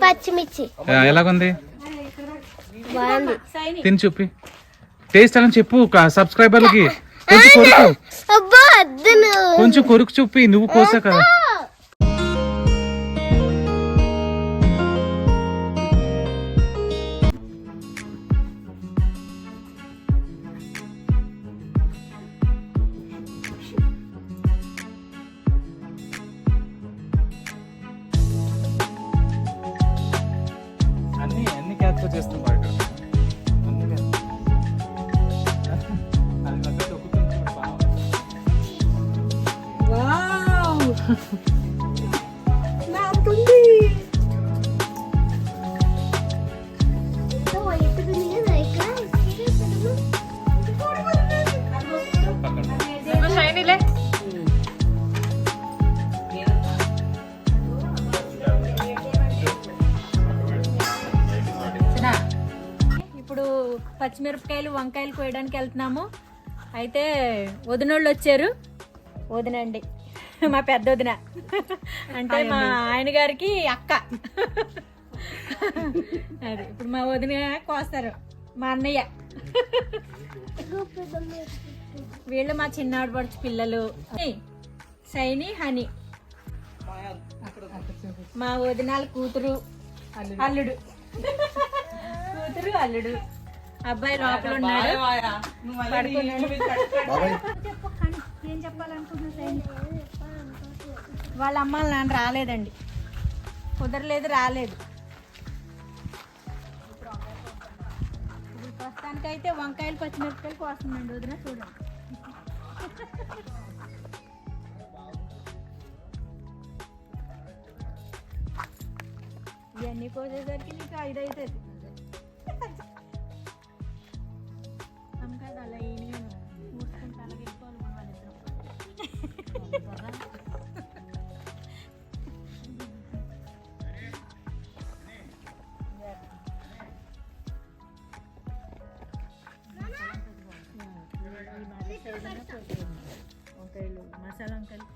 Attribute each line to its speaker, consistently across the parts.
Speaker 1: పచ్చిమిర్చి
Speaker 2: ఎలాగుంది?
Speaker 1: బాగుంది.
Speaker 2: తిని చూపి. టేస్ట్ అని చెప్పు సబ్స్క్రైబర్లకి. కొంచెం కొరుకు,
Speaker 1: అబ్బా అద్దను
Speaker 2: కొంచెం కొరుకు చూపి. నువ్వు కోసా కదా. అన్ని క్యాప్చర్ చేస్తాం బయట.
Speaker 3: ఇప్పుడు పచ్చిమిరపకాయలు వంకాయలు కోయడానికి వెళ్తున్నాము. అయితే వదినోళ్ళు వచ్చారు. వదినండి మా పెద్ద వదిన, అంటే మా ఆయన గారికి అక్క. అది ఇప్పుడు మా వదిన కోస్తారు, మా అన్నయ్య. వీళ్ళు మా చిన్నాడు పడుచు పిల్లలు సైని హని. మా వదినాల కూతురు అల్లుడు, కూతురు అల్లుడు. అబ్బాయి లోపల ఉన్నాడు, పడుకున్నాడు. ఏం చెప్పాలనుకుంటున్నా సైని? వాళ్ళ అమ్మ నాన్న రాలేదండి, కుదరలేదు, రాలేదు. ఇప్పుడు ప్రస్తుతానికైతే వంకాయలు పచ్చిమిరపకాయలు కోస్తుందండి వదిన. చూడండి, ఇవన్నీ కోసేసరికి నీకు 5 అవుతుంది. అలా కూర్చుంటే అలాగే వెళ్ళిపోవాలి మన వాళ్ళిద్దరం. వంకాయలు మసాలా వంకాయలు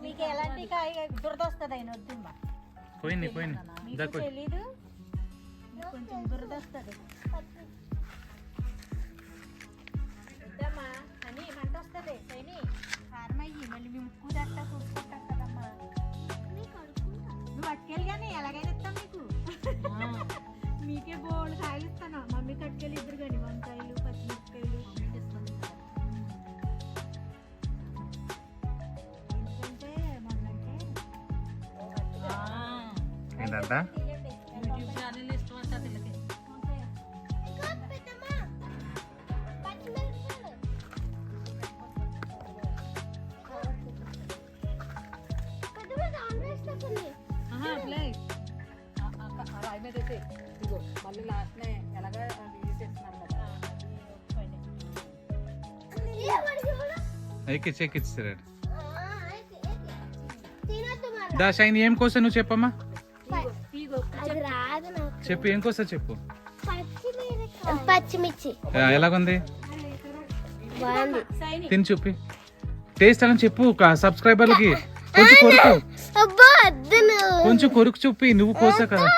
Speaker 3: మీకు ఎలాంటి కాయ దురద వస్తుంది అయిన వద్దుమ్మా. మీకు తెలీదు, కొంచెం దురద వస్తుంది. వద్దమ్మా అని మంట వస్తుంది. సైని కారం అయ్యి మళ్ళీ మేము ఉప్పు దట్టా చూసుకుంటాం కదమ్మా. నువ్వు పట్టుకెళ్ళి కానీ ఎలాగైనా ఇస్తాం మీకు. మీకే బోల్డ్ కాయలు ఇస్తాను. మమ్మీ కట్టుకెళ్ళి ఇద్దరు కానీ వంకాయలు పచ్చిమిరపకాయలు. ఎందుకంటే మొన్నంటే యూట్యూబ్ ఛానల్ ఇష్టం అంతా తిల్లకి. మళ్ళీ లాస్ట్ ఎలాగా చేస్తున్నారు కదా.
Speaker 2: షైన్ ఏం కోసా నువ్వు చెప్పమ్మా. చెప్పు ఏం కోసా చెప్పు.
Speaker 1: పచ్చిమిర్చి
Speaker 2: ఎలాగుంది?
Speaker 1: బాగుంది.
Speaker 2: తిని చూపి. టేస్ట్ అని చెప్పు సబ్స్క్రైబర్లకి. కొంచెం కొరుకు,
Speaker 1: అబ్బా అద్దను
Speaker 2: కొంచెం కొరుకు చూపి. నువ్వు కోసా కదా.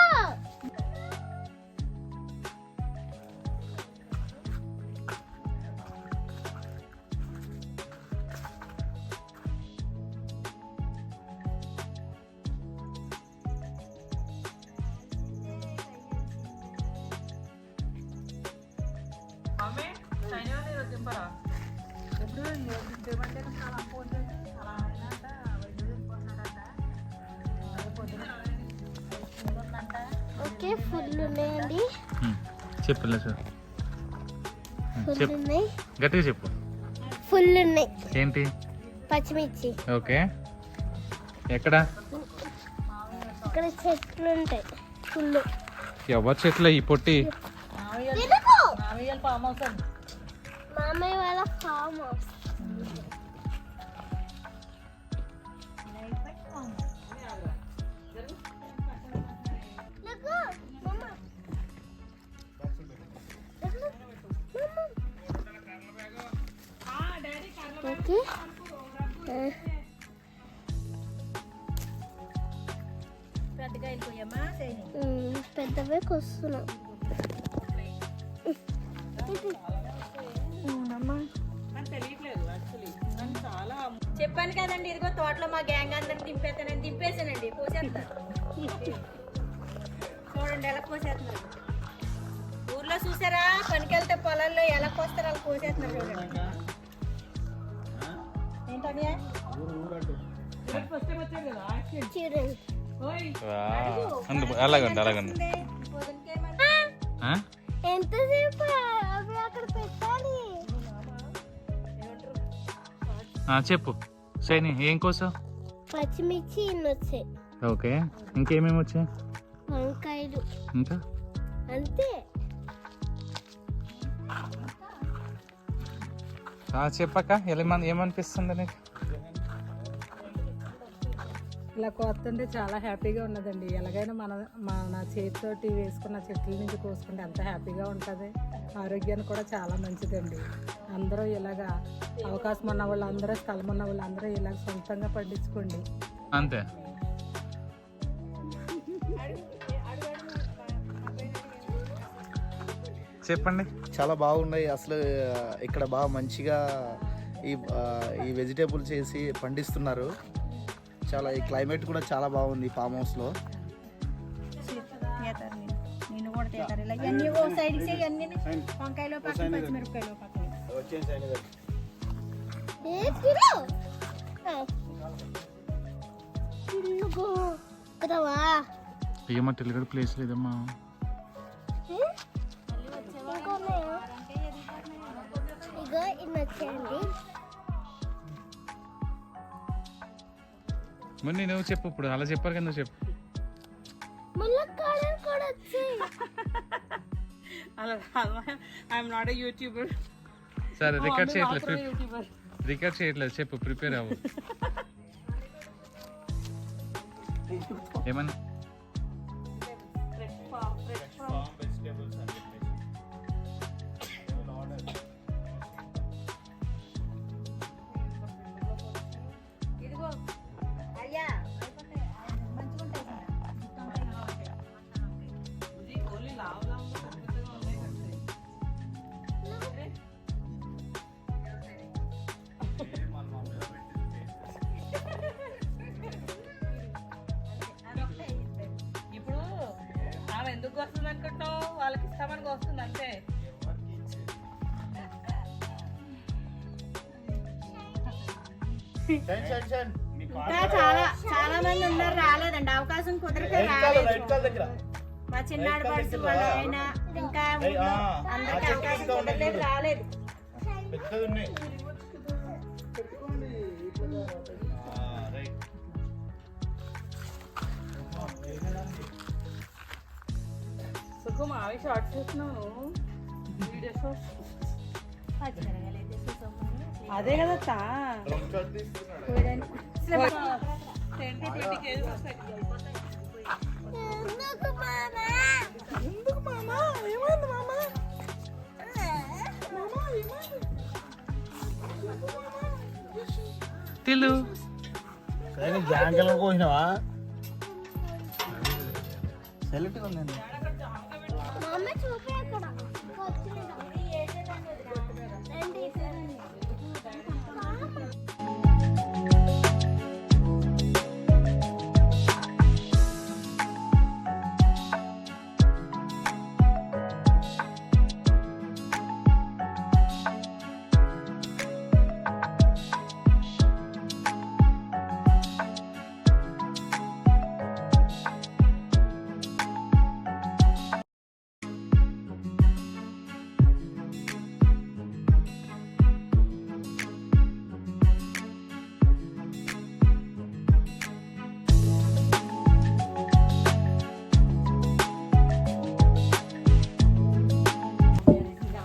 Speaker 1: ఓకే, ఫుల్ ఉన్నాయండి.
Speaker 2: చెప్పు గట్టిగా చెప్పు.
Speaker 1: ఫుల్ ఉన్నాయి.
Speaker 2: ఏంటి?
Speaker 1: పచ్చిమిర్చి.
Speaker 2: ఓకే, ఎక్కడ?
Speaker 1: ఇక్కడ చెట్లు ఉంటాయి ఫుల్.
Speaker 2: ఎవరి చెట్ల ఈ పొట్టి?
Speaker 3: మామయ్య ఫామ్ హౌస్.
Speaker 1: మామయ్య వాళ్ళ ఫామ్ హౌస్.
Speaker 3: అరటికాయలు పోయమ్మా సైని.
Speaker 1: పెద్దవే కొస్తున్నాం.
Speaker 3: చెప్పాను కదండి, ఇదిగో తోటలో మా గ్యాంగ్ అందరిని దింపేసానండి. పోసేస్తారు చూడండి ఎలా పోసేస్తున్నారు. ఊర్లో చూసారా పనికెళ్తే పొలాల్లో ఎలా పోస్తారు అలా పోసేస్తున్నారు చూడండి. ఏంటని
Speaker 2: అలాగండి అలాగండి.
Speaker 1: ఎంతసేపు అవి అక్కడ పెట్టాలి.
Speaker 2: చెప్పు సైని, ఏం కోసం?
Speaker 1: పచ్చిమిర్చి ఇన్ని వచ్చాయి.
Speaker 2: ఓకే, ఇంకేమేమి వచ్చాయి?
Speaker 1: వంకాయలు.
Speaker 2: ఇంకా
Speaker 1: అంతే.
Speaker 2: చెప్పక ఏమనిపిస్తుంది నీకు?
Speaker 3: ఇలా కోస్తుంటే చాలా హ్యాపీగా ఉన్నదండి. ఎలాగైనా మన చేతితోటి వేసుకున్న చెట్ల నుంచి కోసుకుంటే ఎంత హ్యాపీగా ఉంటుంది. ఆరోగ్యానికి కూడా చాలా మంచిదండి. అందరూ ఇలాగా అవకాశం ఉన్న వాళ్ళు అందరూ, స్థలం ఉన్న వాళ్ళు అందరూ ఇలాగ సొంతంగా పండించుకోండి.
Speaker 2: అంతే. చెప్పండి.
Speaker 4: చాలా బాగున్నాయి అసలు. ఇక్కడ బాగా మంచిగా ఈ వెజిటేబుల్ చేసి పండిస్తున్నారు. చాలా ఈ క్లైమేట్ కూడా చాలా బాగుంది ఫామ్ హౌస్లో.
Speaker 2: ఏమో ప్లేస్ లేదమ్మా.
Speaker 1: ఇగో ఇన్ని వచ్చాయండి.
Speaker 2: మరి నేను చెప్పు, ఇప్పుడు అలా చెప్పారు కదా, చెప్పు.
Speaker 1: ములక్కాడలు కూడా వచ్చాయి.
Speaker 2: సరే రికార్డ్ చేయట్లేదు చెప్పు, ప్రిపేర్ అవ్వు. ఏమన్నా
Speaker 3: ఎందుకు వస్తుంది అనుకుంటావు? వాళ్ళకి ఇస్తామని వస్తుంది అంతే. ఇంకా చాలా మంది ఉన్నారు, రాలేదండి. అవకాశం కుదిరితే రాలేదు. మా చిన్నాడు పడుతు వాళ్ళు అయినా ఇంకా అందరికి అవకాశం కుదరలేదు, రాలేదు. మావి షార్ట్ చేస్తున్నాను. అదే కదా
Speaker 2: తెలు
Speaker 4: జాంకలు కోసినావా? సెలెక్ట్ ఉందండి.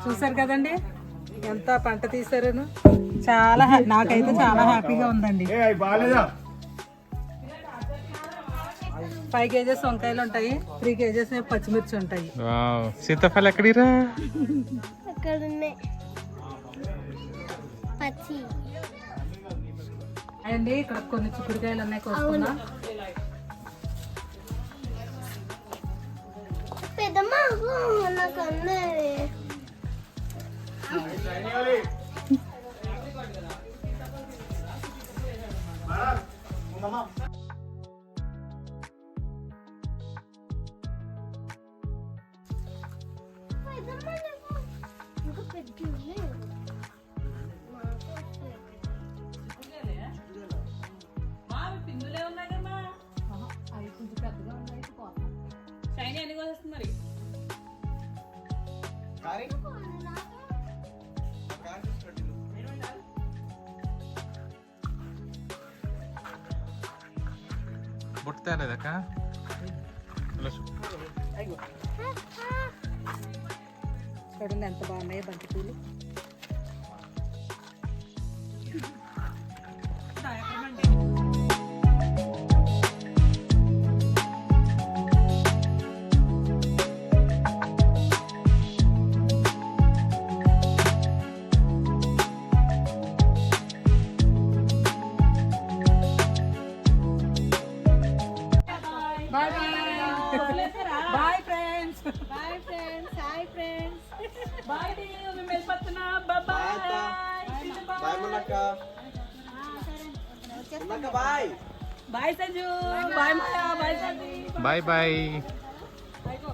Speaker 3: చూసారు కదండి ఎంత పంట తీసారను. చాలా నాకైతే చాలా హ్యాపీగా ఉందండి. 5 కేజెస్ వంకాయలు ఉంటాయి, 3 కేజెస్ పచ్చిమిర్చి ఉంటాయి.
Speaker 2: సీతాఫలం ఎక్కడిరా?
Speaker 3: అండి ఇక్కడ కొన్ని చిక్కుడుకాయలు ఉన్నాయి, కోసుకున్నా.
Speaker 1: పెద్దమ్మా నాకు అన్నది ఇంకా పెద్ద
Speaker 5: పిందులే ఉన్నాయి కమ్మా.
Speaker 3: అవి కొంచెం పెద్దగా ఉన్నాయి పోతా.
Speaker 5: షైనీ ఎన్ని కోసేస్తుంది మరి?
Speaker 2: బొట్టు తేలేదక్క
Speaker 3: చూడండి ఎంత బాగున్నాయో బంతి పూలు. Bye friends. Bye friends. Hi friends.
Speaker 5: Bye మేము వెళ్ళిపోతున్నా. Bye bye. Bye Sanju. Bye Maya. Bye Sanju.
Speaker 2: Bye bye.
Speaker 5: Bye go.